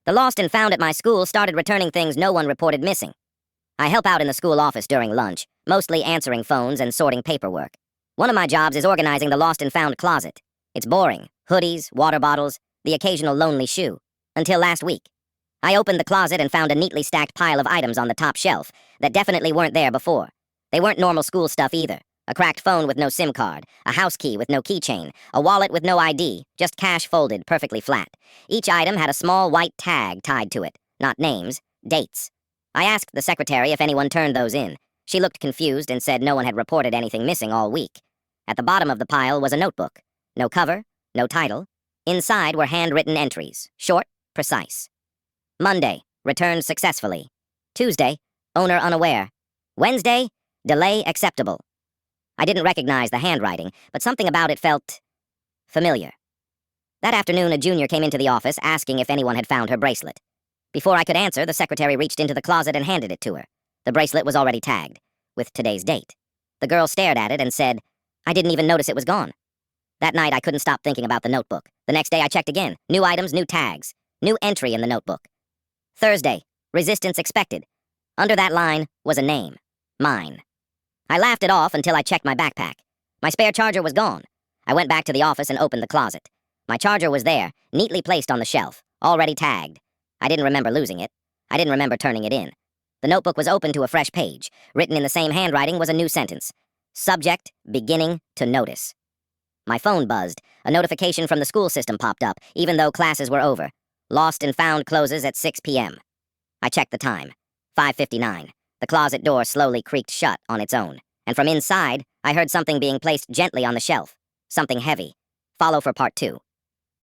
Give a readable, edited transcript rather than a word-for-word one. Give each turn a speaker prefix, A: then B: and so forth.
A: The lost and found at my school started returning things no one reported missing. I help out in the school office during lunch, mostly answering phones and sorting paperwork. One of my jobs is organizing the lost and found closet. It's boring. Hoodies, water bottles, the occasional lonely shoe. Until last week. I opened the closet and found a neatly stacked pile of items on the top shelf that definitely weren't there before. They weren't normal school stuff either. A cracked phone with no SIM card, a house key with no keychain, a wallet with no ID, just cash folded perfectly flat. Each item had a small white tag tied to it. Not names, dates. I asked the secretary if anyone turned those in. She looked confused and said no one had reported anything missing all week. At the bottom of the pile was a notebook. No cover, no title. Inside were handwritten entries, short, precise. Monday, returned successfully. Tuesday, owner unaware. Wednesday, delay acceptable. I didn't recognize the handwriting, but something about it felt familiar. That afternoon, a junior came into the office asking if anyone had found her bracelet. Before I could answer, the secretary reached into the closet and handed it to her. The bracelet was already tagged, with today's date. The girl stared at it and said, "I didn't even notice it was gone." That night, I couldn't stop thinking about the notebook. The next day, I checked again. New items, new tags. New entry in the notebook. Thursday, resistance expected. Under that line was a name. Mine. I laughed it off until I checked my backpack. My spare charger was gone. I went back to the office and opened the closet. My charger was there, neatly placed on the shelf, already tagged. I didn't remember losing it. I didn't remember turning it in. The notebook was open to a fresh page. Written in the same handwriting was a new sentence. Subject, beginning to notice. My phone buzzed. A notification from the school system popped up, even though classes were over. Lost and found closes at 6 p.m. I checked the time. 5:59. The closet door slowly creaked shut on its own, and from inside, I heard something being placed gently on the shelf. Something heavy. Follow for part 2.